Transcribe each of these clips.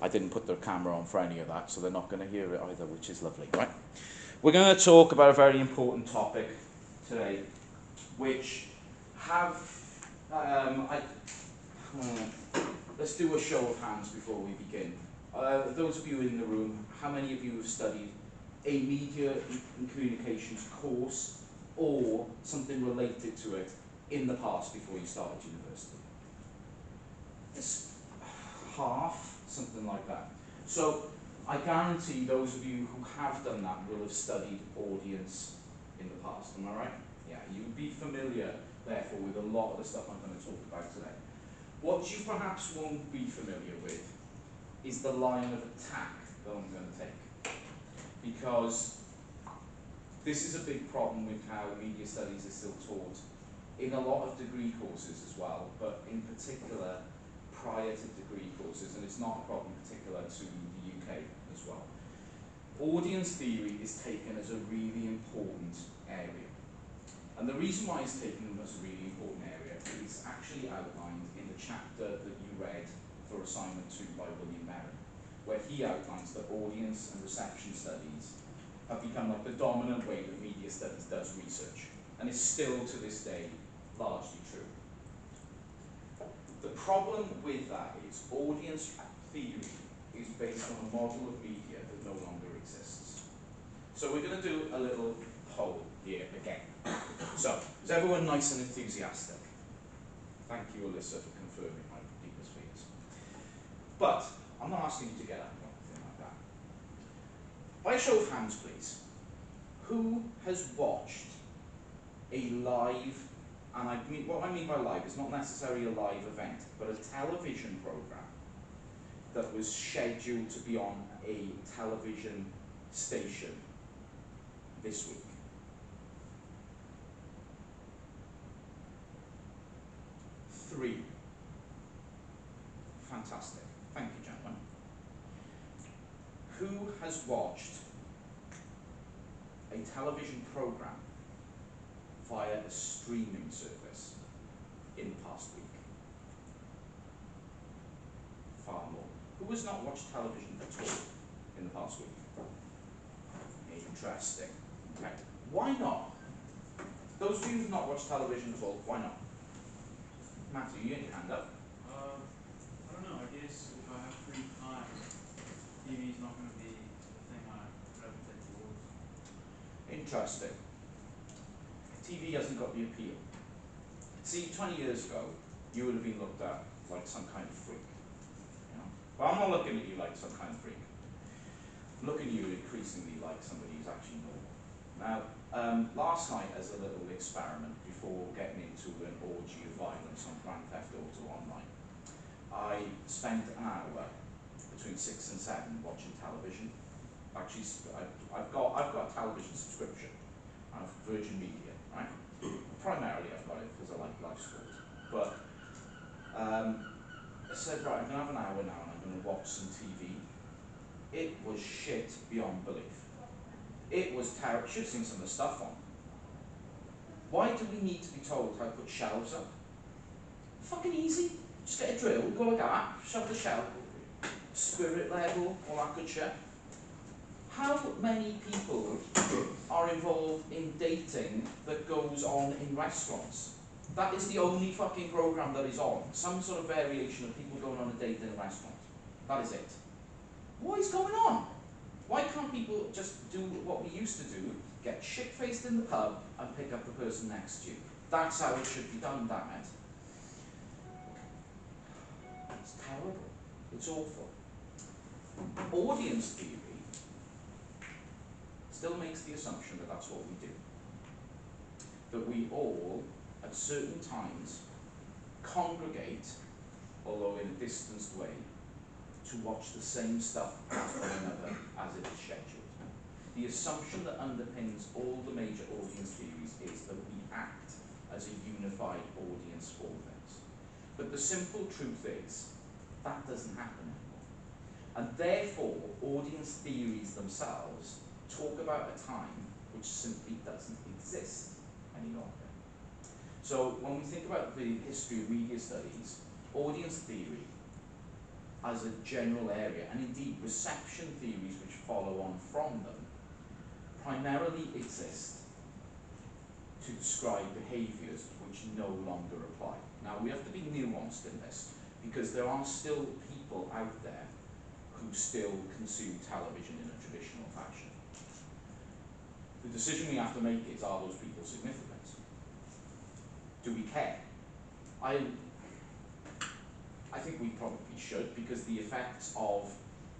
I didn't put the camera on for any of that, so they're not going to hear it either, which is lovely, right? We're going to talk about a very important topic today, which let's do a show of hands before we begin. Those of you in the room, how many of you have studied a media and communications course or something related to it in the past before you started university? It's half, something like that. So I guarantee those of you who have done that will have studied audience in the past. Am I right? Yeah, you'd be familiar, therefore, with a lot of the stuff I'm going to talk about today. What you perhaps won't be familiar with is the line of attack that I'm going to take. Because this is a big problem with how media studies is still taught in a lot of degree courses as well, but in particular prior to degree courses, and it's not a problem particular to the UK as well. Audience theory is taken as a really important area. And the reason why it's taken as a really important area is actually outlined in the chapter that you read for assignment 2 by William Merrin, where he outlines that audience and reception studies have become like the dominant way that media studies does research, and is still to this day largely true. The problem with that is audience theory is based on a model of media that no longer exists. So we're going to do a little poll here again. So, is everyone nice and enthusiastic? Thank you, Alyssa, for confirming my deepest fears. But I'm not asking you to get up or anything like that. By a show of hands, please, who has watched a live, and what I mean by live is not necessarily a live event, but a television program that was scheduled to be on a television station this week? Three. Fantastic. Thank you, gentlemen. Who has watched a television program via a streaming service in the past week? Far more. Who has not watched television at all in the past week? Interesting. Okay. Why not? Those of you who have not watched television at all, why not? Matthew, you get your hand up. I don't know, I guess if I have free time, TV is not going to be the thing I gravitate towards. Interesting. TV hasn't got the appeal. See, 20 years ago, you would have been looked at like some kind of freak. You know? But I'm not looking at you like some kind of freak. I'm looking at you increasingly like somebody who's actually normal. Now, last night, as a little experiment, before getting into an orgy of violence on Grand Theft Auto Online, I spent an hour between 6 and 7 watching television. Actually, I've got a television subscription. I have Virgin Media, right? Primarily, I've got it because I like live sport. But I said, right, I'm going to have an hour now and I'm going to watch some TV. It was shit beyond belief. It was terrible. You should have seen some of the stuff on. Why do we need to be told how to put shelves up? Fucking easy. Just get a drill, go like that, shove the shelf, spirit level, all that good shit. How many people are involved in dating that goes on in restaurants? That is the only fucking program that is on. Some sort of variation of people going on a date in a restaurant. That is it. What is going on? Why can't people just do what we used to do, get shit-faced in the pub and pick up the person next to you? That's how it should be done, damn it. It's terrible. It's awful. Audience theory still makes the assumption that that's what we do. That we all, at certain times, congregate, although in a distanced way, to watch the same stuff as one another as it is scheduled. The assumption that underpins all the major audience theories is that we act as a unified audience for things. But the simple truth is, that doesn't happen anymore. And therefore, audience theories themselves talk about a time which simply doesn't exist any longer. So when we think about the history of media studies, audience theory as a general area, and indeed reception theories which follow on from them, primarily exist to describe behaviours which no longer apply. Now, we have to be nuanced in this, because there are still people out there who still consume television in a traditional fashion. The decision we have to make is, are those people significant? Do we care? I think we probably should, because the effects of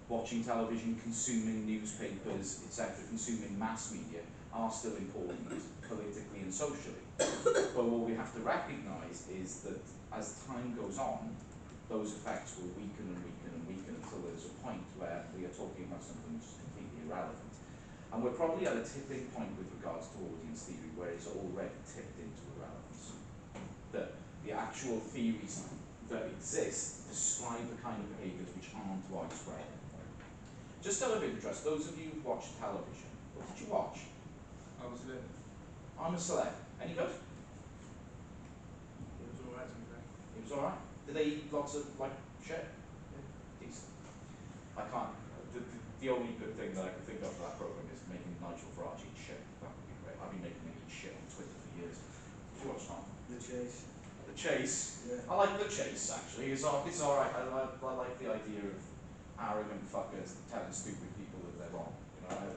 watching television, consuming newspapers, etc., consuming mass media, are still important politically and socially. But what we have to recognise is that as time goes on, those effects will weaken and weaken and weaken until there's a point where we are talking about something which is completely irrelevant. And we're probably at a tipping point with regards to audience theory where it's already tipped into irrelevance. That the actual theories that exist describe the kind of behaviours which aren't widespread. Just out of interest, those of you who watch television, what did you watch? I was there. I'm a Celeb. Any good? It was alright to be fair. It was alright. Did they eat lots of, like, shit? Decent. I can't. The only good thing that I can think of for that programme is making Nigel Farage eat shit. That would be great. I've been making him eat shit on Twitter for years. Did you watch Tom? The Chase. The Chase. Yeah. I like The Chase, actually. It's alright. I like the idea of arrogant fuckers telling stupid people that they're wrong. You know,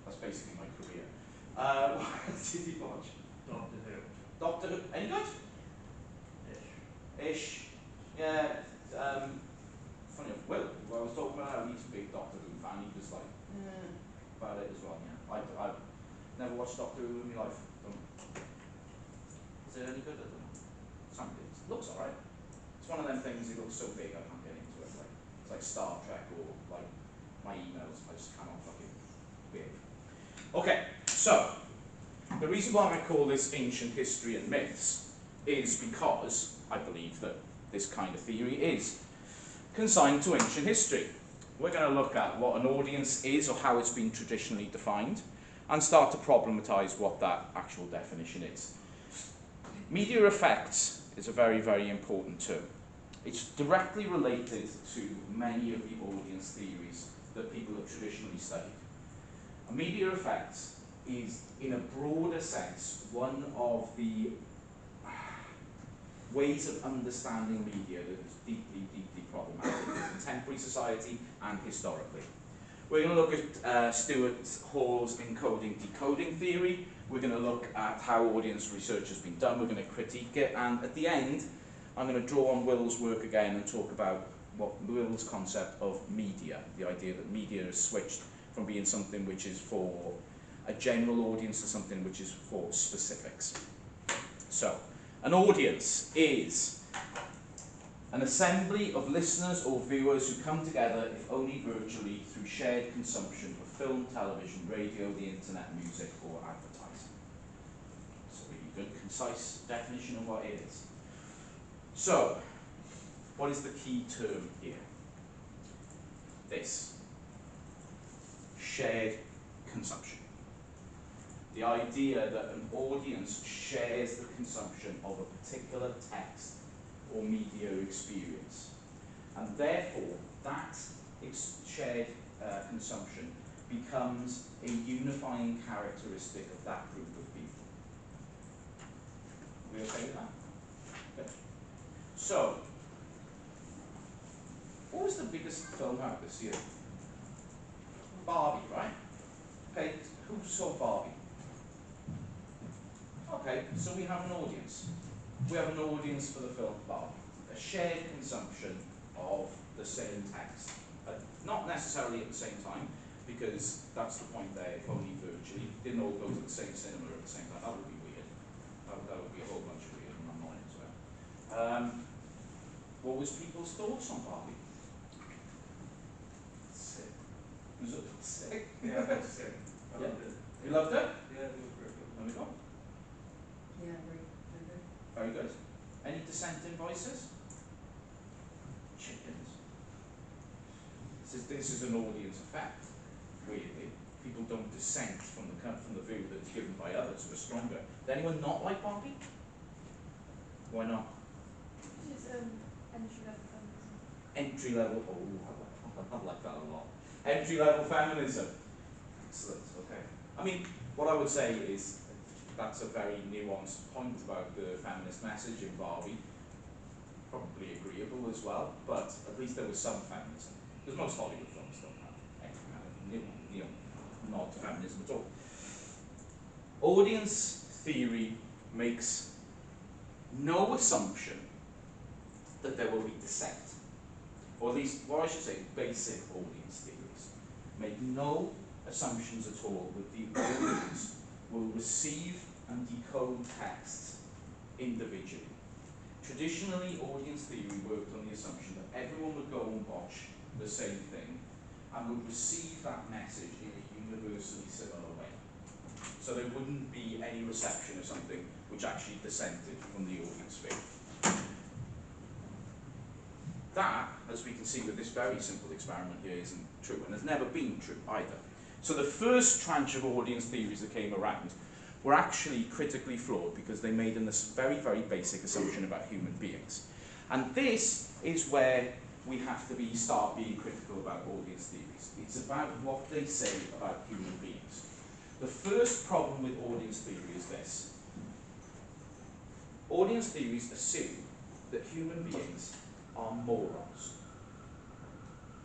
that's basically my career. What did you watch? Doctor Who. Doctor Who. Any good? Ish. Yeah. Funny enough, Will, who I was talking about, he's a big Doctor Who fan. He was like, about it as well. Yeah. I've never watched Doctor Who in my life. Is it any good at the moment? Something. It looks alright. It's one of them things. It looks so big I can't get into it. Like it's like Star Trek or like my emails. I just cannot fucking big. Okay, so the reason why I call this ancient history and myths is because I believe that this kind of theory is consigned to ancient history. We're going to look at what an audience is or how it's been traditionally defined and start to problematize what that actual definition is. Media effects is a very, very important term. It's directly related to many of the audience theories that people have traditionally studied. A media effects is, in a broader sense, one of the ways of understanding media that is deeply, deeply problematic in contemporary society and historically. We're going to look at Stuart Hall's encoding-decoding theory. We're going to look at how audience research has been done. We're going to critique it. And at the end, I'm going to draw on Will's work again and talk about Will's concept of media, the idea that media has switched from being something which is for a general audience to something which is for specifics. So, an audience is an assembly of listeners or viewers who come together, if only virtually, through shared consumption of film, television, radio, the internet, music, or advertising. It's a really good, concise definition of what it is. So, what is the key term here? This. Shared consumption. The idea that an audience shares the consumption of a particular text or media experience. And therefore, that shared consumption becomes a unifying characteristic of that group of people. Are we okay with that? Okay. So, what was the biggest film out this year? Barbie, right? Okay, who saw Barbie? Okay, so we have an audience. We have an audience for the film Barbie. A shared consumption of the same text. Not necessarily at the same time, because that's the point there, if only virtually. Didn't all go to the same cinema at the same time. That would be weird. That would be a whole bunch of weird, and I'm not into it. What was people's thoughts on Barbie? Sick. Was it sick? Yeah, I was sick. I loved it. You loved it? Yeah, it was very good. There we go. Yeah, very, very good. Very good. Any dissenting voices? Chickens. This is an audience effect, weirdly. People don't dissent from the view that is given by others who are stronger. Does anyone not like Barbie? Why not? She's entry level feminism. entry-level, I like that a lot. Entry-level feminism. Excellent, okay. I mean, what I would say is that's a very nuanced point about the feminist message in Barbie. Probably agreeable as well, but at least there was some feminism. Because most Hollywood films don't have any kind of nod to feminism at all. Audience theory makes no assumption that there will be dissent. Or at least, what I should say, basic audience theories make no assumptions at all that the audience will receive and decode texts individually. Traditionally, audience theory worked on the assumption that everyone would go and watch the same thing and would receive that message in a universally similar way. So there wouldn't be any reception of something which actually dissented from the audience sphere. That, as we can see with this very simple experiment here, isn't true, and has never been true either. So the first tranche of audience theories that came around were actually critically flawed because they made a very, very basic assumption about human beings. And this is where we have to start being critical about audience theories. It's about what they say about human beings. The first problem with audience theory is this. Audience theories assume that human beings are morons.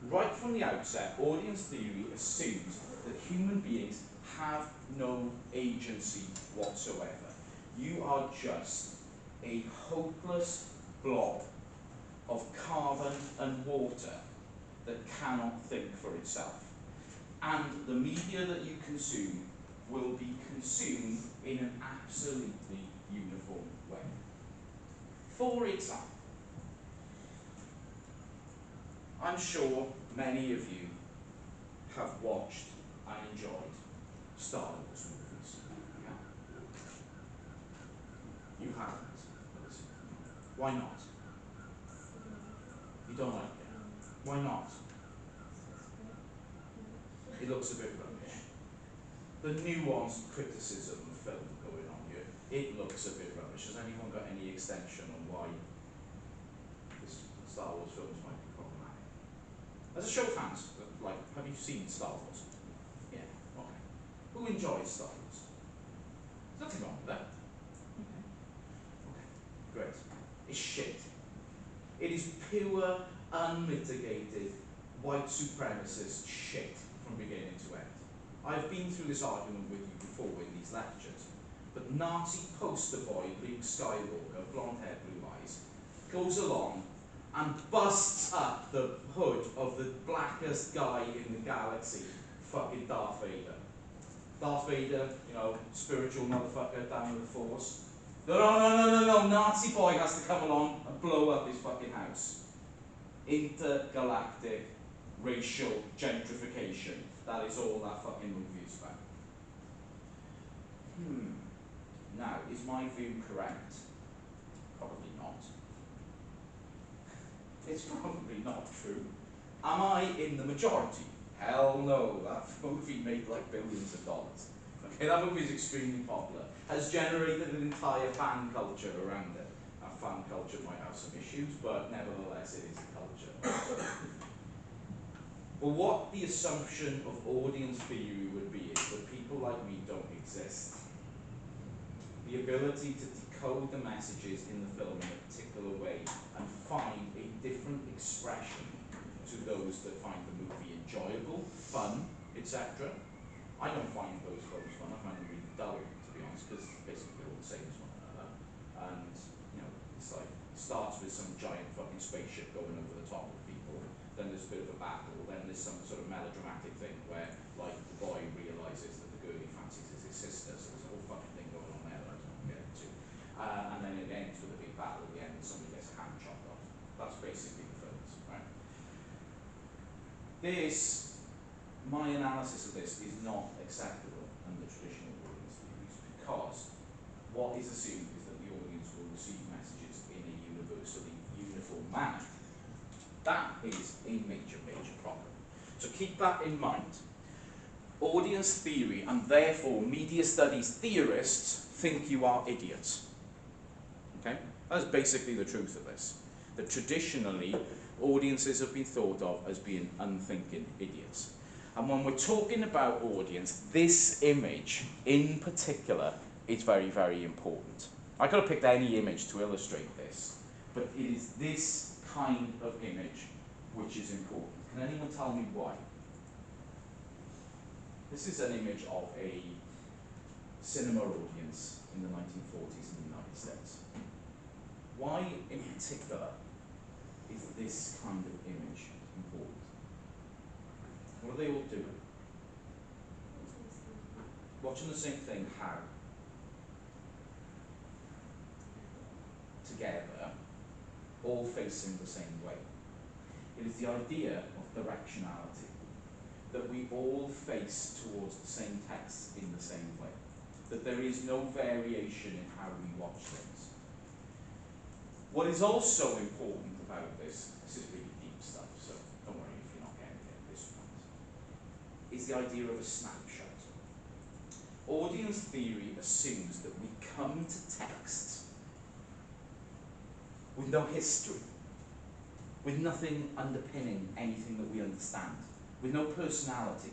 Right from the outset, audience theory assumes that human beings have no agency whatsoever. You are just a hopeless blob of carbon and water that cannot think for itself. And the media that you consume will be consumed in an absolutely uniform way. For example, I'm sure many of you have watched and enjoyed Star Wars movies. Yeah? You haven't. Why not? You don't like it? Why not? It looks a bit rubbish. The nuanced criticism of film going on here, it looks a bit rubbish. Has anyone got any extension on why this Star Wars films might be problematic? As a show of hands, like, have you seen Star Wars? Yeah, okay. Who enjoys Star Wars? There's nothing wrong with that. Okay, great. It's shit. It is pure, unmitigated, white supremacist shit from beginning to end. I've been through this argument with you before in these lectures, but Nazi poster boy Luke Skywalker, blonde hair, blue eyes, goes along and busts up the hood of the blackest guy in the galaxy, fucking Darth Vader. Darth Vader, you know, spiritual motherfucker down with the Force. No, Nazi boy has to come along and blow up his fucking house. Intergalactic racial gentrification. That is all that fucking movie is about. Now, is my view correct? Probably not. It's probably not true. Am I in the majority? Hell no, that movie made like billions of dollars. Okay, that movie is extremely popular. Has generated an entire fan culture around it. Now, fan culture might have some issues, but nevertheless it is a culture. But what the assumption of audience theory would be is that people like me don't exist. The ability to decode the messages in the film in a particular way and find a different expression to those that find the movie enjoyable, fun, etc. I don't find those films fun. I find them really dull, to be honest, because basically they're all the same as one another. And, you know, it's like, it starts with some giant fucking spaceship going over the top of people, then there's a bit of a battle, then there's some sort of melodramatic thing where, like, the boy realises that the girl he fancies is his sister, so there's a whole fucking thing going on there that I don't get into. And then it ends with a big battle at the end and somebody gets a hand chopped off. That's basically the films, right? My analysis of this is not acceptable under traditional audience theories because what is assumed is that the audience will receive messages in a universally uniform manner. That is a major, major problem. So keep that in mind. Audience theory and therefore media studies theorists think you are idiots. Okay? That's basically the truth of this. That traditionally audiences have been thought of as being unthinking idiots. And when we're talking about audience, this image in particular is very, very important. I could have picked any image to illustrate this, but it is this kind of image which is important. Can anyone tell me why? This is an image of a cinema audience in the 1940s in the United States. Why in particular is this kind of image important? What are they all doing? Watching the same thing, how? Together, all facing the same way. It is the idea of directionality, that we all face towards the same text in the same way, that there is no variation in how we watch things. What is also important about this is really deep stuff, so don't worry if you're not getting it at this point, is the idea of a snapshot. Audience theory assumes that we come to texts with no history, with nothing underpinning anything that we understand, with no personality,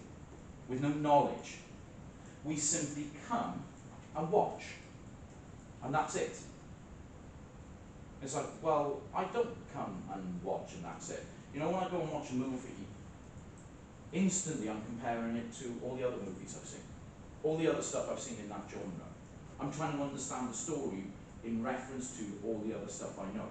with no knowledge. We simply come and watch, and that's it. It's like, well, I don't come and watch and that's it. You know, when I go and watch a movie, instantly I'm comparing it to all the other movies I've seen, all the other stuff I've seen in that genre. I'm trying to understand the story in reference to all the other stuff I know,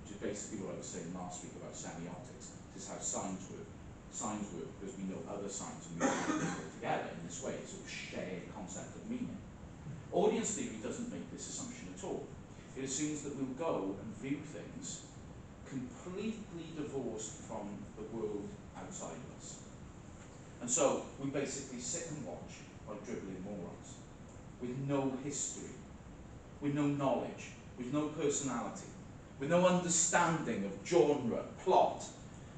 which is basically what I was saying last week about semiotics. This is how signs work. Signs work because we know other signs and we put them together in this way. It's a shared concept of meaning. Audience theory doesn't make this assumption at all. It assumes that we'll go and view things completely divorced from the world outside of us. And so we basically sit and watch like dribbling morons, with no history, with no knowledge, with no personality, with no understanding of genre, plot,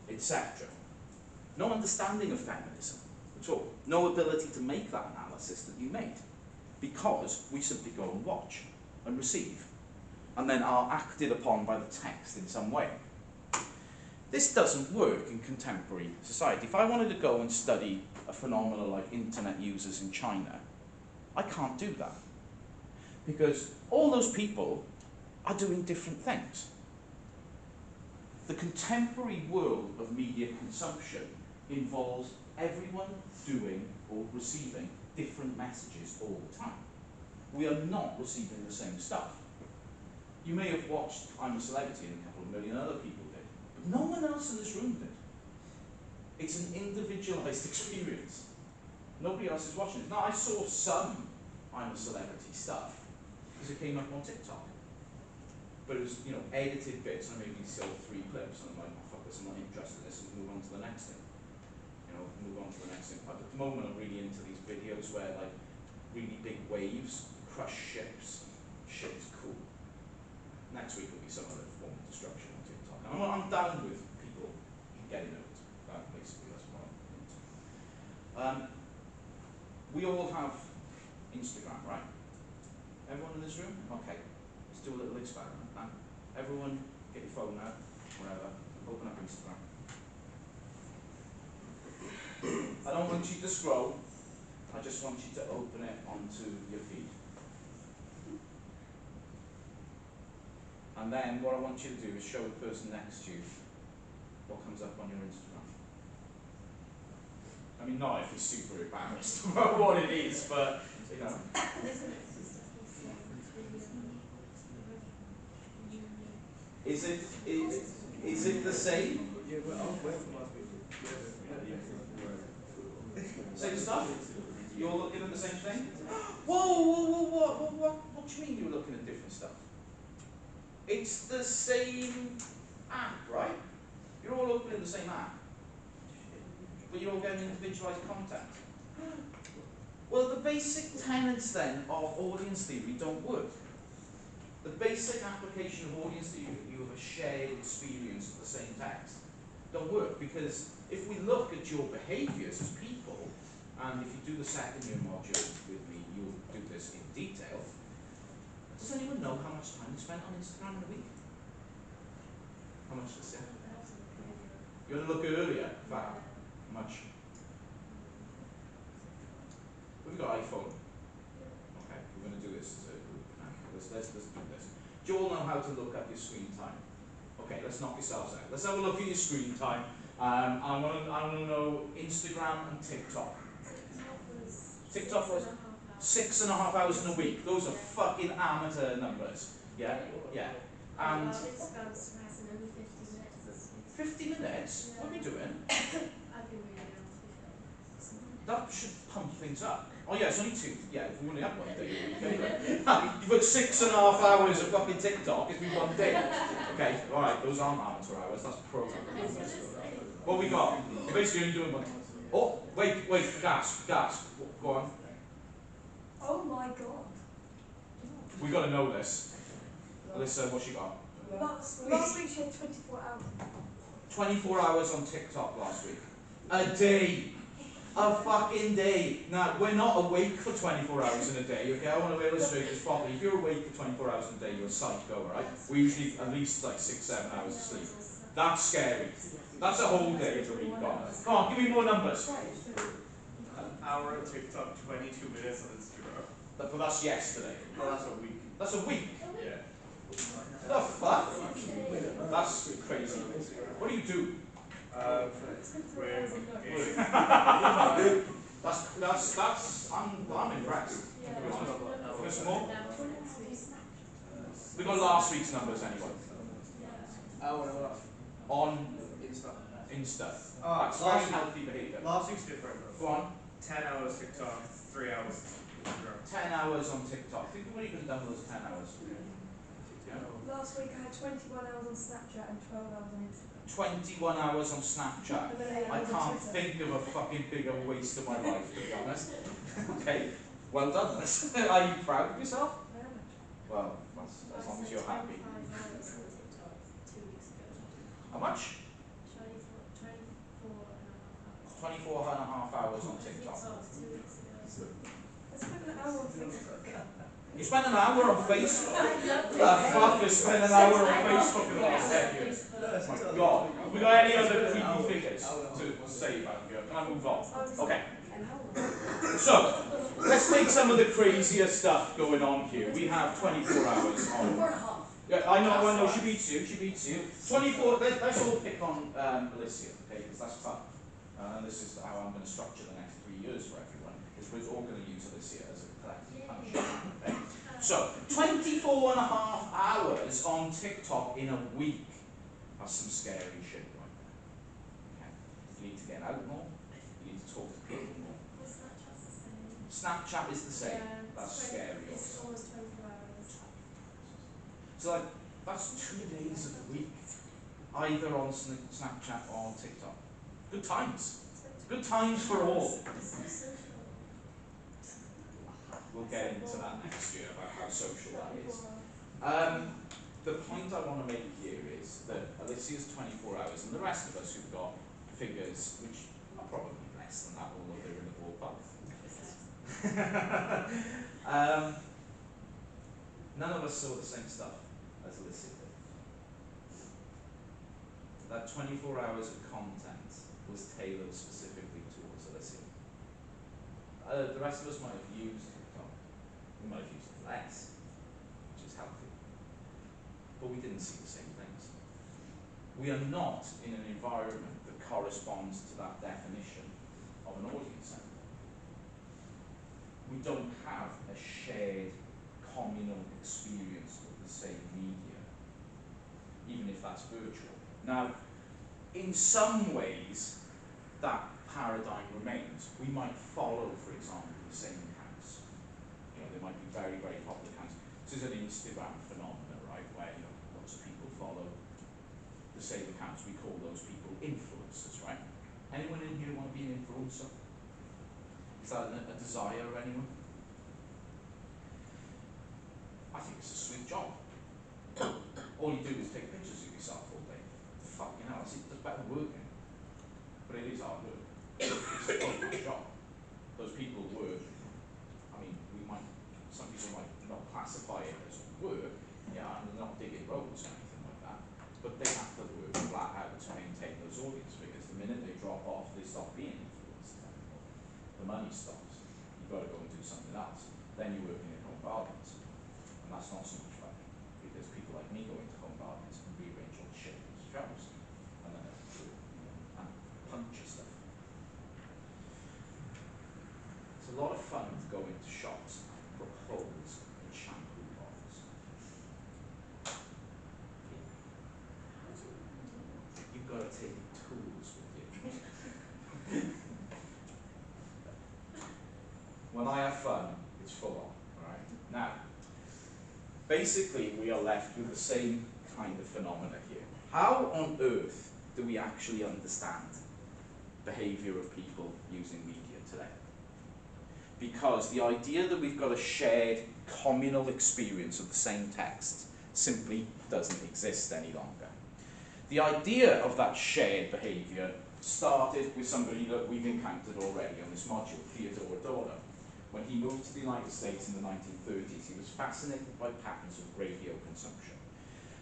etc. No understanding of feminism at all. No ability to make that analysis that you made, because we simply go and watch and receive, and then are acted upon by the text in some way. This doesn't work in contemporary society. If I wanted to go and study a phenomenon like internet users in China, I can't do that, because all those people are doing different things. The contemporary world of media consumption involves everyone doing or receiving different messages all the time. We are not receiving the same stuff. You may have watched I'm a Celebrity, and a couple of million other people did, but no one else in this room did. It's an individualized experience. Nobody else is watching it. Now, I saw some I'm a Celebrity stuff because it came up on TikTok. But it was, you know, edited bits, and I maybe saw 3 clips, and I'm like, oh, fuck this, I'm not interested in this, and move on to the next thing. You know, move on to the next thing. But at the moment, I'm really into these videos where, like, really big waves crush ships. Shit's cool. Next week will be some other form of destruction on TikTok. And I'm down with people getting out. Basically, that's what I'm into. We all have Instagram, right? Everyone in this room? Okay. Let's do a little experiment now. Everyone, get your phone out, whatever. Open up Instagram. I don't want you to scroll. I just want you to open it onto your feed. And then what I want you to do is show the person next to you what comes up on your Instagram. I mean, not if you're super embarrassed about what it is, but, you know. Is it the same? Same stuff? You're looking at the same thing? Whoa, what do you mean you're looking at different stuff? It's the same app, right? You're all opening the same app, but you're all getting individualized content. Well, the basic tenets then of audience theory don't work. The basic application of audience theory, that you have a shared experience of the same text, don't work, because if we look at your behaviours as people, and if you do the second year module with me, you'll do this in detail. Does anyone know how much time you spent on Instagram in a week? How much does it? You want to look earlier? Fab. Much. We've got iPhone. Okay, we're going to do this as a group. Let's do this. Do you all know how to look at your screen time? Okay, let's knock yourselves out. Let's have a look at your screen time. I want to know Instagram and TikTok. TikTok was 6.5 hours in a week. Those are fucking amateur numbers. Yeah, yeah. And Instagram has only 50 minutes. 50 minutes? What are we doing? I've been reading on to That should pump things up. Oh yeah, it's only 2. Yeah, if we only have 1 day a week. Anyway. You've got 6.5 hours of fucking TikTok. It's been 1 day. Okay, alright, those aren't amateur hours. That's program numbers. What we got? You're basically only doing 1. Oh, wait, gas. Go on. Oh my god. We got to know this. Alyssa, what she got? Last week she had 24 hours. 24 hours on TikTok last week. A day. A fucking day. Now, we're not awake for 24 hours in a day, okay? I want to illustrate this properly. If you're awake for 24 hours in a day, you're a psycho, right? We usually at least like 6-7 hours of sleep. That's scary. That's a whole day of the week gone. Come on, give me more numbers. An hour on TikTok, 22 minutes on Instagram. But that's yesterday. No, that's a week. That's a week. Yeah. The fuck? That's crazy. What do you do? I'm impressed. Give us more. We got last week's numbers anyway. Hour and a half. On Insta. Insta. Ah, That's very healthy behaviour. Last week's different. Go on. 10 hours TikTok, 3 hours Instagram. 10 hours on TikTok. Think of what you could have done with those 10 hours. Yeah. Last week I had 21 hours on Snapchat and 12 hours on Instagram. 21 hours on Snapchat. And then 8 I hours on can't Twitter. think of a fucking bigger waste of my life, to be honest. Okay, well done. Are you proud of yourself? I am actually. Well, as long as you're happy. 25 hours on TikTok 2 weeks ago. How much? 24 and a half hours. 24 and a half hours on TikTok. 2 weeks ago. I spent an hour on Facebook. You spent an hour on Facebook? Fuck, you spent an hour on Facebook in the last 10 years. Oh my god. Have we got any other creepy figures to say about you? Can I move on? Okay. So, let's take some of the crazier stuff going on here. We have 24 hours on. Yeah, I know, she beats you. 24, let's all pick on Alicia, okay, because that's fun. And this is how I'm going to structure the next 3 years for everyone, because we're all going to use Alicia as a collective punch. Okay? So, 24 and a half hours on TikTok in a week. That's some scary shit right there. Okay? You need to get out more. You need to talk to people more. Well, Snapchat's the same. Snapchat is the same. Yeah, That's it's scary. It's almost 24 hours. So like, that's 2 days of the week, either on Snapchat or on TikTok. Good times. Good times for all. We'll get into that next year about how social that is. The point I want to make here is that Alicia's 24 hours, and the rest of us who've got figures which are probably less than that, although they're in the ballpark. None of us saw the same stuff as Alicia did. That 24 hours of content was tailored specifically towards Alicia. The rest of us might have used TikTok. We might have used it less, which is healthy. But we didn't see the same things. We are not in an environment that corresponds to that definition of an audience center. We don't have a shared communal experience with the same media, even if that's virtual. Now, in some ways, that paradigm remains. We might follow, for example, the same accounts. You know, there might be very, very popular accounts. This is an Instagram phenomenon, right, where lots of people follow the same accounts. We call those people influencers, right? Anyone in here want to be an influencer? Is that a desire of anyone? I think it's a sweet job. All you do is take pictures of yourself all day. Fucking hell, it's better working. But it is hard work. It's a full-time job. Those people work. I mean, some people might not classify it as work, yeah, and they're not digging roads or anything like that. But they have to work flat out to maintain those audience figures. drop off, they stop being influencers anymore. The money stops. You've got to go and do something else. Then you're working at Home Bargains. And that's not so much fun. Because people like me go into Home Bargains and rearrange all the shit on the shelves. And then have to, and puncture stuff. It's a lot of fun to go into shops and put holes in shampoo bottles. You've got to take tools with you. When I have fun, it's full on, right? Now, basically we are left with the same kind of phenomena here. How on earth do we actually understand behaviour of people using media today? Because the idea that we've got a shared communal experience of the same text simply doesn't exist any longer. The idea of that shared behaviour started with somebody that we've encountered already on this module, Theodore Adorno. When he moved to the United States in the 1930s, he was fascinated by patterns of radio consumption.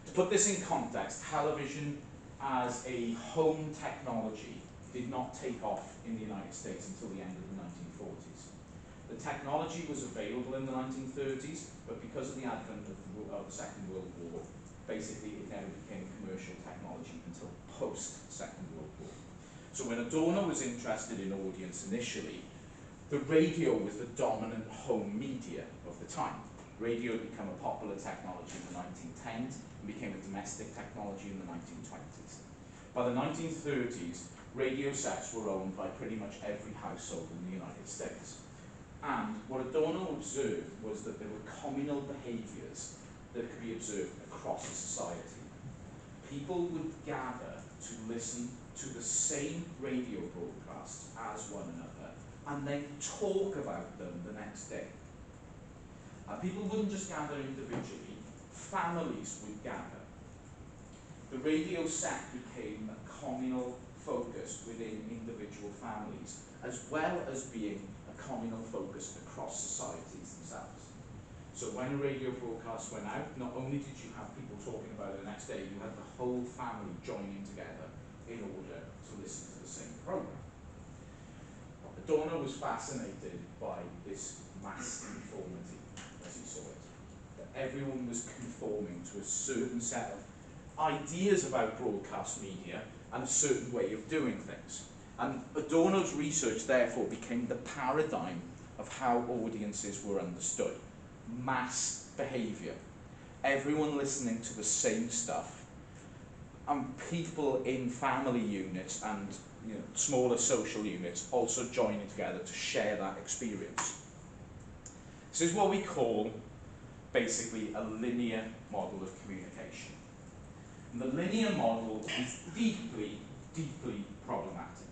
To put this in context, television as a home technology did not take off in the United States until the end of the 1940s. The technology was available in the 1930s, but because of the advent of the Second World War, basically it never became commercial technology until post-Second World War. So when Adorno was interested in audience initially, the radio was the dominant home media of the time. Radio had become a popular technology in the 1910s and became a domestic technology in the 1920s. By the 1930s, radio sets were owned by pretty much every household in the United States. And what Adorno observed was that there were communal behaviours that could be observed across a society. People would gather to listen to the same radio broadcasts as one another and then talk about them the next day. And people wouldn't just gather individually, families would gather. The radio set became a communal focus within individual families, as well as being a communal focus across societies themselves. So when a radio broadcast went out, not only did you have people talking about it the next day, you had the whole family joining together in order to listen to the same program. Adorno was fascinated by this mass conformity, as he saw it. That everyone was conforming to a certain set of ideas about broadcast media and a certain way of doing things. And Adorno's research, therefore, became the paradigm of how audiences were understood. Mass behaviour. Everyone listening to the same stuff. And people in family units and smaller social units also joining together to share that experience. This is what we call basically a linear model of communication. And the linear model is deeply, deeply problematic.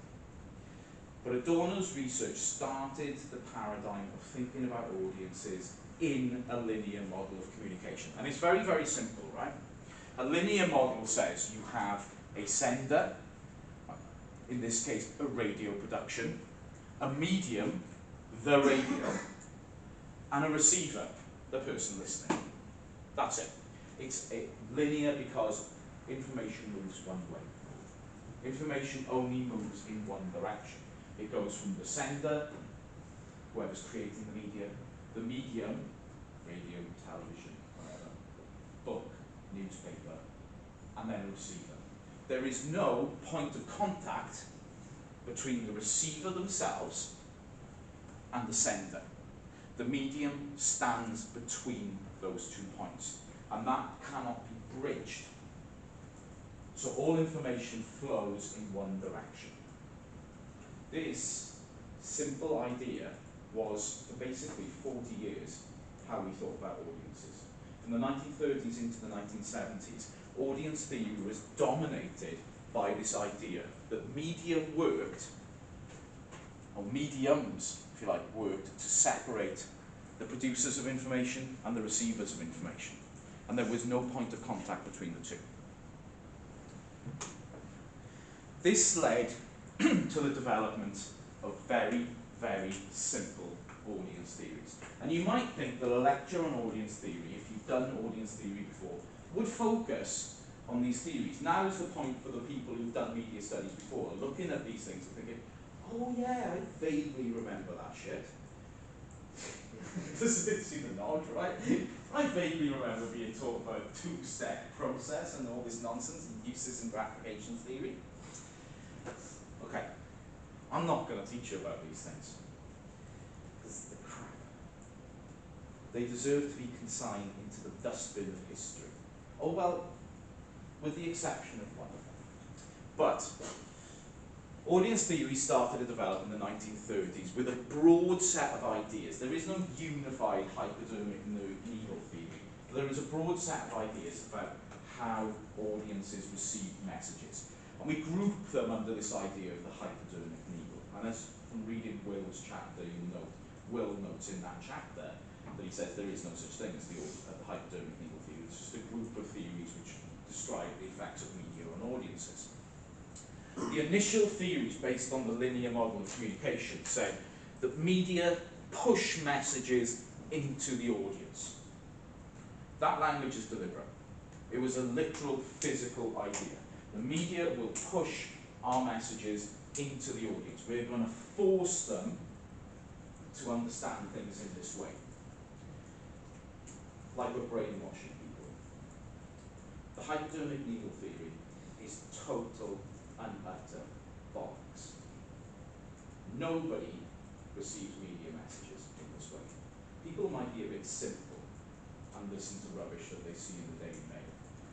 But Adorno's research started the paradigm of thinking about audiences in a linear model of communication. And it's very, very simple, right? A linear model says you have a sender, in this case a radio production, a medium, the radio, and a receiver, the person listening. That's it. It's linear because information moves one way. Information only moves in one direction. It goes from the sender, whoever's creating the media, the medium, radio, television, whatever, book, newspaper, and then a receiver. There is no point of contact between the receiver themselves and the sender. The medium stands between those 2 points, and that cannot be bridged. So all information flows in one direction. This simple idea was, for basically 40 years, how we thought about audiences. From the 1930s into the 1970s, audience theory was dominated by this idea that media worked, or mediums, if you like, worked to separate the producers of information and the receivers of information. And there was no point of contact between the two. This led to the development of very, very simple audience theories. And you might think that a lecture on audience theory, if you've done audience theory before, would focus on these theories. Now is the point for the people who've done media studies before, looking at these things and thinking, oh yeah, I vaguely remember that shit. See the nod, right? I vaguely remember being taught about a two-step process and all this nonsense and uses and application theory. Okay, I'm not going to teach you about these things. Because they're crap. They deserve to be consigned into the dustbin of history. Oh well, with the exception of one of them. But audience theory started to develop in the 1930s with a broad set of ideas. There is no unified hypodermic needle theory. There is a broad set of ideas about how audiences receive messages. And we group them under this idea of the hypodermic needle. And as from reading Will's chapter, you'll note, Will notes in that chapter that he says there is no such thing as the hypodermic needle theory. It's just a group of theories which describe the effects of media on audiences. The initial theories based on the linear model of communication said that media push messages into the audience. That language is deliberate. It was a literal physical idea. The media will push our messages into the audience. We're going to force them to understand things in this way. Like we're brainwashing people. The hypodermic needle theory is total and utter bollocks. Nobody receives media messages in this way. People might be a bit simple and listen to rubbish that they see in the Daily Mail,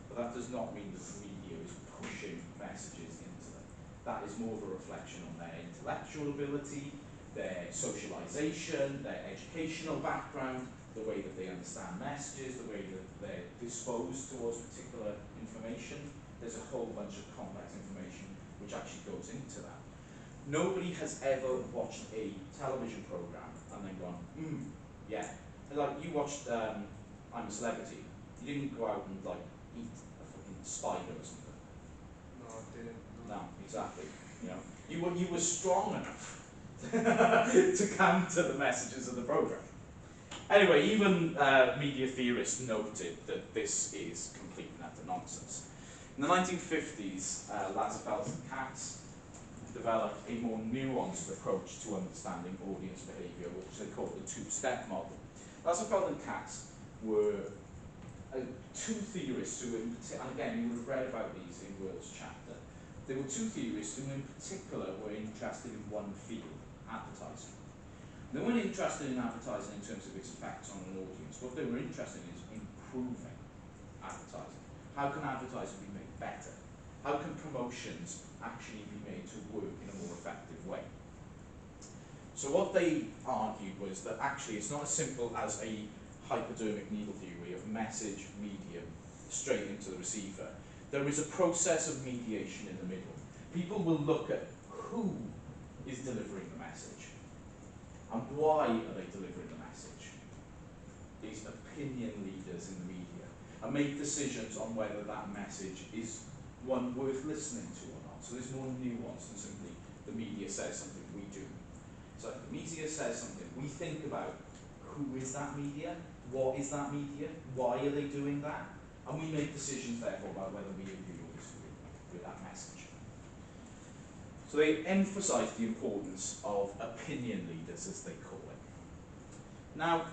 but that does not mean that the media is pushing messages into them. That is more of a reflection on their intellectual ability, their socialization, their educational background, the way that they understand messages, the way that they're disposed towards particular information. There's a whole bunch of complex information which actually goes into that. Nobody has ever watched a television program and then gone, yeah. Like you watched I'm a Celebrity. You didn't go out and like eat a fucking spider or something. No, I didn't. No, exactly. You know, you were strong enough to counter the messages of the program. Anyway, even media theorists noted that this is complete and utter nonsense. In the 1950s, Lazarsfeld and Katz developed a more nuanced approach to understanding audience behaviour, which they called the two-step model. Lazarsfeld and Katz were two theorists who, and again, you would have read about these in Will's chapter. There were two theorists who in particular were interested in one field, advertising. They weren't interested in advertising in terms of its effects on an audience. What they were interested in is improving advertising. How can advertising be made better? How can promotions actually be made to work in a more effective way? So what they argued was that actually it's not as simple as a hypodermic needle theory of message, medium, straight into the receiver. There is a process of mediation in the middle. People will look at who is delivering the message and why are they delivering the message. These opinion leaders in the media and make decisions on whether that message is one worth listening to or not. So there's more nuance than simply the media says something, we do. So if the media says something, we think about who is that media, what is that media, why are they doing that, and we make decisions therefore about whether we agree or disagree with that message. So they emphasise the importance of opinion leaders, as they call it. Now,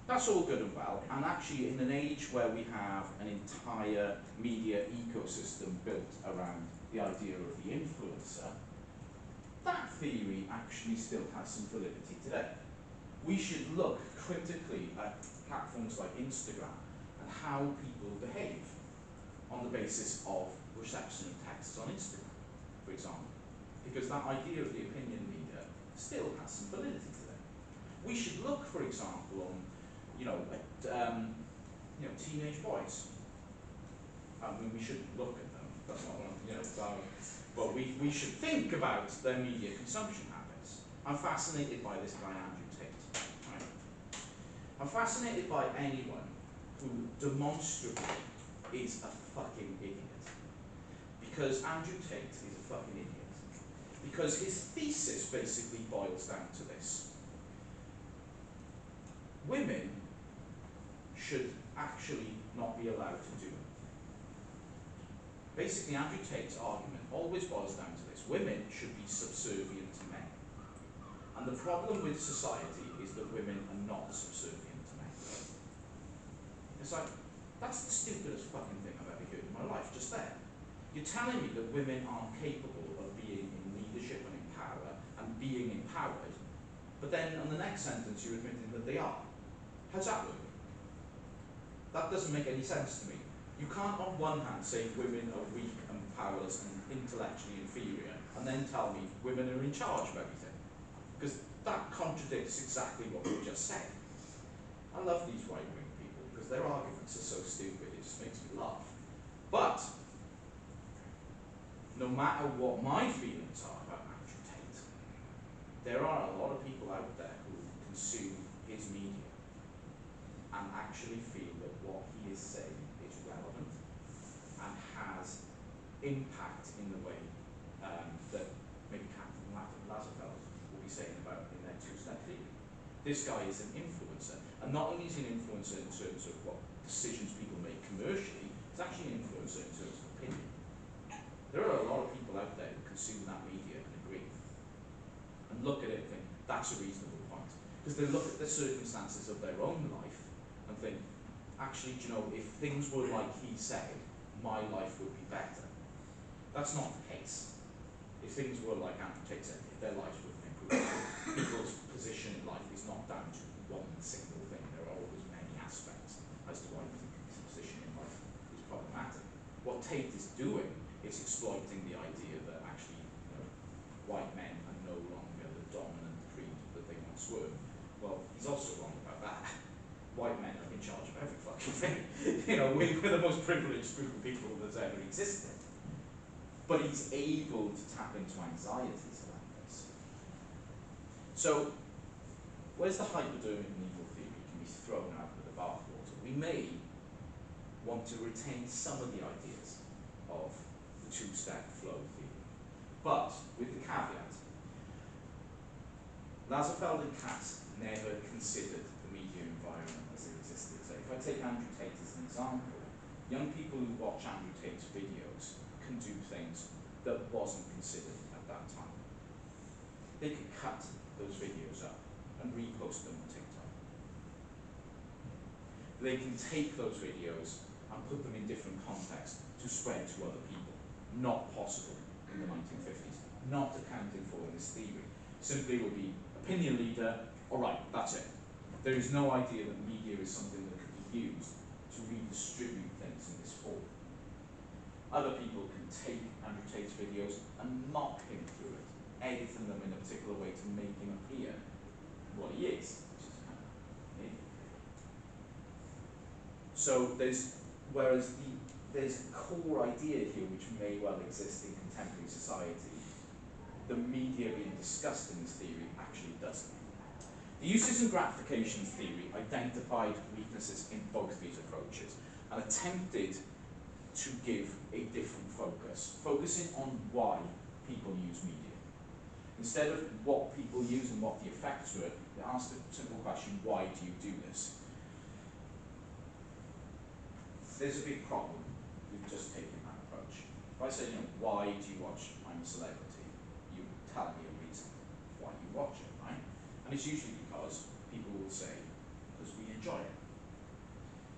that's all good and well, and actually in an age where we have an entire media ecosystem built around the idea of the influencer, that theory actually still has some validity today. We should look critically at platforms like Instagram and how people behave on the basis of reception of texts on Instagram, for example. Because that idea of the opinion leader still has some validity today. We should look, for example, on at teenage boys. I mean, we shouldn't look at them. That's not what but we should think about their media consumption habits. I'm fascinated by this guy Andrew Tate. Right? I'm fascinated by anyone who demonstrably is a fucking idiot. Because Andrew Tate is a fucking idiot. Because his thesis basically boils down to this. Women should actually not be allowed to do Basically, Andrew Tate's argument always boils down to this: women should be subservient to men. And the problem with society is that women are not subservient to men. It's like, that's the stupidest fucking thing I've ever heard in my life, just there. You're telling me that women aren't capable of being in leadership and in power and being empowered, but then on the next sentence you're admitting that they are. How's that work? That doesn't make any sense to me. You can't on one hand say women are weak and powerless and intellectually inferior, and then tell me women are in charge of everything. Because that contradicts exactly what we just said. I love these right-wing people because their arguments are so stupid, it just makes me laugh. But no matter what my feelings are about Andrew Tate, there are a lot of people out there who consume his media and actually feel that what he is saying is relevant and has impact in the way that maybe Captain Lazarsfeld will be saying about in their two-step theory. This guy is an influencer, and not only is he an influencer in terms of what decisions people make commercially, he's actually an influencer in terms of opinion. There are a lot of people out there who consume that media and agree, and look at it and think, that's a reasonable point. Because they look at the circumstances of their own life and think, actually, do you know, if things were like he said, my life would be better. That's not the case. If things were like Andrew Tate said, their lives wouldn't improve. People's position in life is not down to one single thing. There are always many aspects as to why people's position in life is problematic. What Tate is doing is exploiting the idea that actually, you know, white men are no longer the dominant creed that they once were. Well, he's also wrong about that. White men are in charge of every fucking thing. You know, we're the most privileged group of people that's ever existed. But he's able to tap into anxieties around this. So, where's the hypodermic needle theory can be thrown out with the bathwater? We may want to retain some of the ideas of the two-step flow theory, but with the caveat, Lazarsfeld and Katz never considered the media environment as it existed. So if I take Andrew Tate as an example, young people who watch Andrew Tate's videos can do things that wasn't considered at that time. They could cut those videos up and repost them on TikTok. They can take those videos and put them in different contexts to spread to other people. Not possible in the 1950s. Not accounted for in this theory. Simply would be opinion leader, alright, that's it. There is no idea that media is something that could be used to redistribute things in this form. Other people can take Andrew Tate's videos and mock him through it, editing them in a particular way to make him appear what he is, which is kind of an idiot. So there's a core idea here which may well exist in contemporary society. The media being discussed in this theory actually doesn't. The uses and gratifications theory identified weaknesses in both these approaches and attempted to give a different focus, focusing on why people use media. Instead of what people use and what the effects were, they asked a simple question: why do you do this? There's a big problem with just taking that approach. If I say, you know, why do you watch I'm a Celebrity? You tell me a reason why you watch it, right? And it's usually because people will say, because we enjoy it.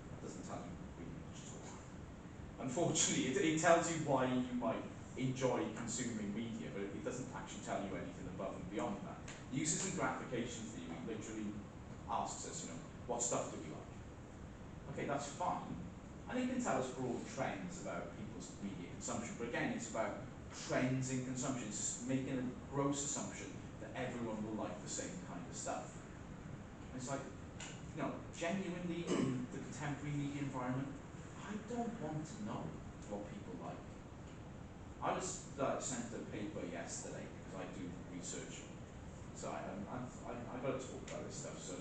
That doesn't tell you really much at all. Unfortunately, it tells you why you might enjoy consuming media, but it doesn't actually tell you anything above and beyond that. Uses and gratification theory literally asks us, you know, what stuff do we like? Okay, that's fine. And it can tell us broad trends about people's media consumption, but again, it's about trends in consumption. It's just making a gross assumption that everyone will like the same kind of stuff. And it's like, you know, genuinely in the contemporary media environment, I don't want to know what people like. I was sent a paper yesterday because I do research. So I got to talk about this stuff. So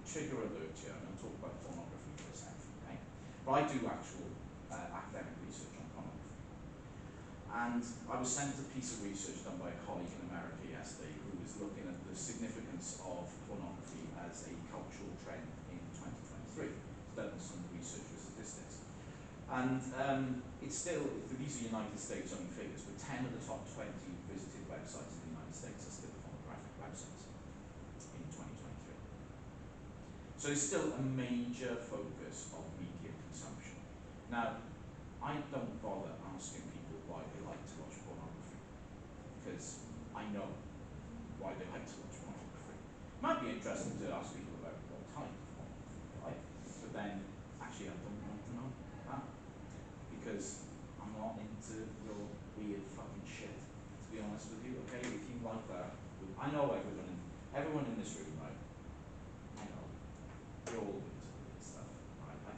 trigger alert here, I'm going to talk about pornography for a second, okay? But I do actual academic research on pornography. And I was sent a piece of research done by a colleague in America yesterday who was looking at the significance of pornography as a cultural trend in 2023. He's done some research with statistics. And it's still, these are United States only figures, but 10 of the top 20 visited websites in the United States are still pornographic websites in 2023. So it's still a major focus of media consumption. Now, I don't bother asking people why they like to watch pornography, because I know why they like to watch pornography. It might be interesting to ask people about what type of pornography they like, but then actually I don't want to know that, because I'm not into your weird fucking shit, to be honest with you. Okay, if you like that, I know everyone in this room, right? I know you're all into weird stuff, right? I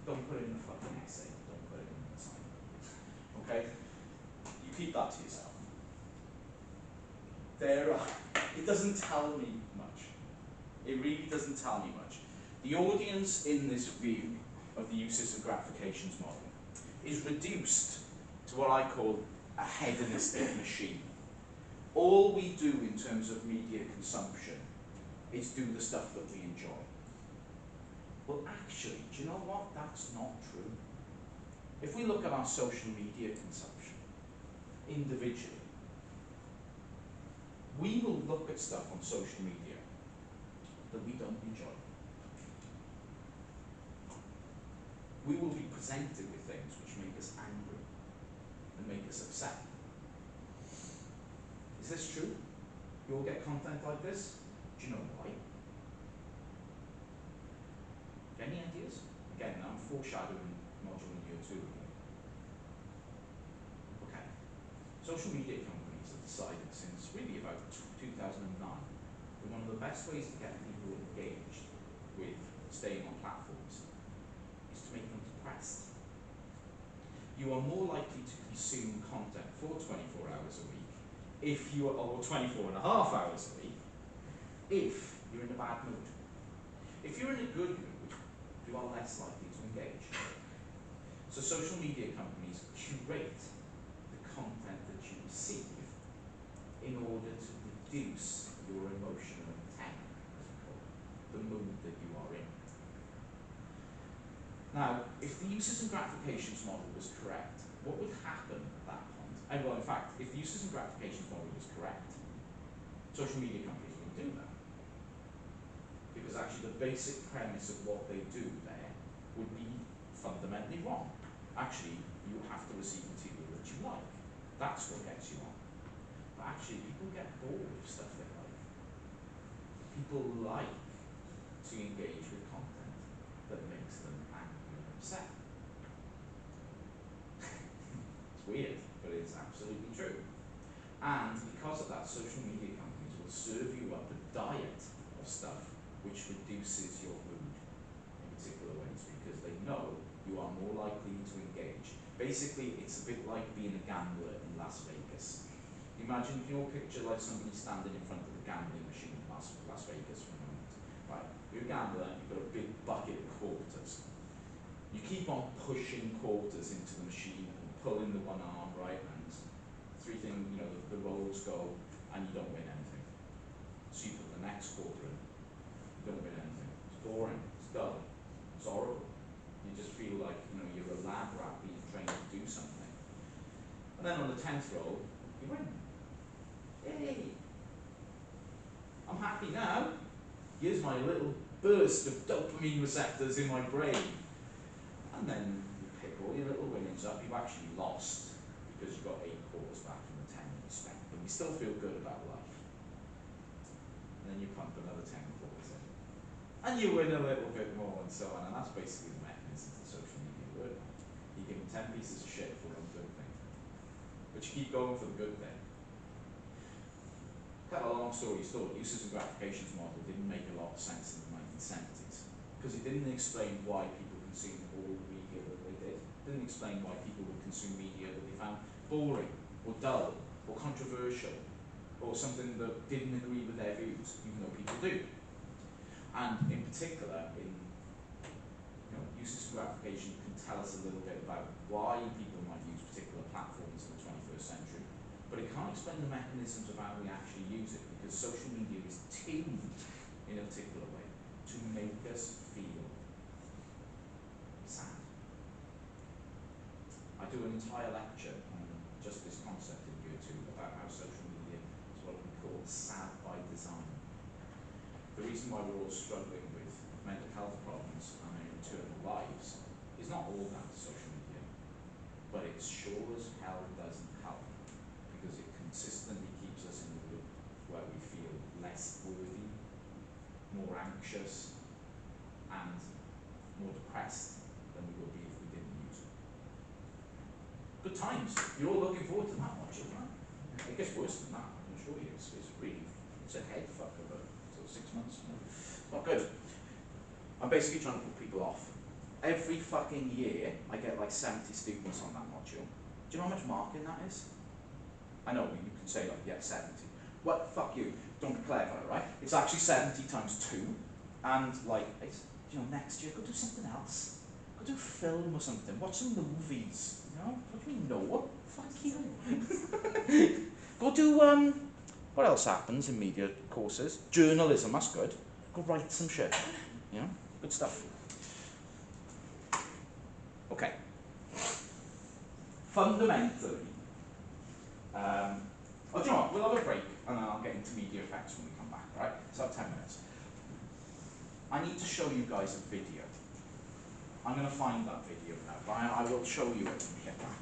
don't put it in a fucking essay. Don't put it in an assignment. Okay, you keep that to yourself. It doesn't tell me much. It really doesn't tell me much. The audience in this view of the use-system gratifications model is reduced to what I call a hedonistic machine. All we do in terms of media consumption is do the stuff that we enjoy. Well, actually, do you know what? That's not true. If we look at our social media consumption individually, we will look at stuff on social media that we don't enjoy. We will be presented with things which make us angry and make us upset. Is this true? You all get content like this? Do you know why? Any ideas? Again, I'm foreshadowing module in year 2 again. Okay. Social media companies have decided since really about 2009 that one of the best ways to get people engaged with staying on platforms is to make them depressed. You are more likely to consume content for 24 hours a week if you are, or 24 and a half hours a week, if you're in a bad mood. If you're in a good mood, you are less likely to engage. So social media companies curate the content that you receive in order to reduce your emotional temp, as we call it, the mood that you are in. Now, if the uses and gratifications model was correct, what would happen at that point? And well, in fact, if the uses and gratifications model was correct, social media companies wouldn't do that. Because actually the basic premise of what they do there would be fundamentally wrong. Actually, you have to receive material that you like. That's what gets you on. But actually, people get bored of stuff they like. People like to engage with content that makes them angry and upset. It's weird, but it's absolutely true. And because of that, social media companies will serve you up a diet of stuff which reduces your mood in particular ways, because they know you are more likely to engage. Basically, it's a bit like being a gambler in Las Vegas. Imagine your picture like somebody standing in front of a gambling machine in Las Vegas for a moment. Right, you're a gambler, you've got a big bucket of quarters. You keep on pushing quarters into the machine and pulling the one arm, right, and the rolls go, and you don't win anything. So you put the next quarter in, you don't win anything. It's boring, it's dull, it's horrible. You just feel like, you're a lab rat being trained to do something. And then on the 10th roll, you win. Yay! I'm happy now. Here's my little burst of dopamine receptors in my brain. And then you pick all your little winnings up. You've actually lost because you got 8 quarters back from the 10 that you spent. But you still feel good about life. And then you pump another 10 quarters in. And you win a little bit more and so on. And that's basically the mechanism that social media work on. You give them 10 pieces of shit for one good thing. But you keep going for the good thing. Cut a long story short, uses and gratifications model didn't make a lot of sense in the 1970s. Because it didn't explain why people consumed all the media that they did. It didn't explain why people would consume media that they found boring, or dull, or controversial, or something that didn't agree with their views, even though people do. And in particular, uses and gratification can tell us a little bit about why people might use particular platforms in the 21st century, but it can't explain the mechanisms of how we actually use it, because social media is tuned in a particular way to make us feel sad. I do an entire lecture on just this concept in year 2 about how social media is what we call sad by design. The reason why we're all struggling with mental health problems and our internal lives is not all down to social media, but it sure as hell doesn't help, because it consistently keeps us in a loop where we feel less worthy, more anxious, and more depressed than we would be if we didn't use it. Good times. You're all looking forward to that module, right? It gets worse than that, I can assure you. It's really, it's a head fucker, but sort of 6 months. Not good. I'm basically trying to put people off. Every fucking year, I get like 70 students on that module. Do you know how much marking that is? I know, you can say like, yeah, 70. What? Fuck you. Don't be clever, right? It's actually 70 times 2. And like, it's, you know, next year, go do something else. Go do film or something. Watch some movies. You know? What do you mean, no? Fuck you. Go do, what else happens in media courses? Journalism, that's good. Go write some shit. You know? Good stuff. Okay. Fundamentally, oh, do you know what? We'll have a break and then I'll get into media effects when we come back, right? So 10 minutes. I need to show you guys a video. I'm going to find that video now, but I will show you it when we get back.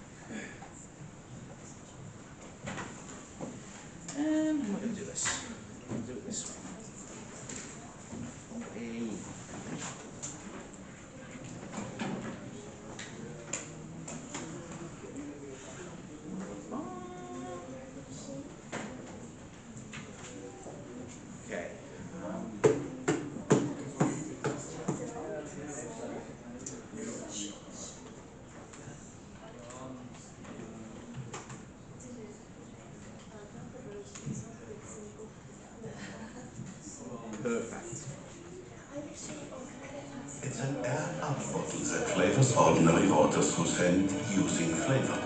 And I'm going to do this. I'm going to do it this way. Hey. Okay. Perfect. It's an air-up bottle that flavors ordinary waters through scent using flavor.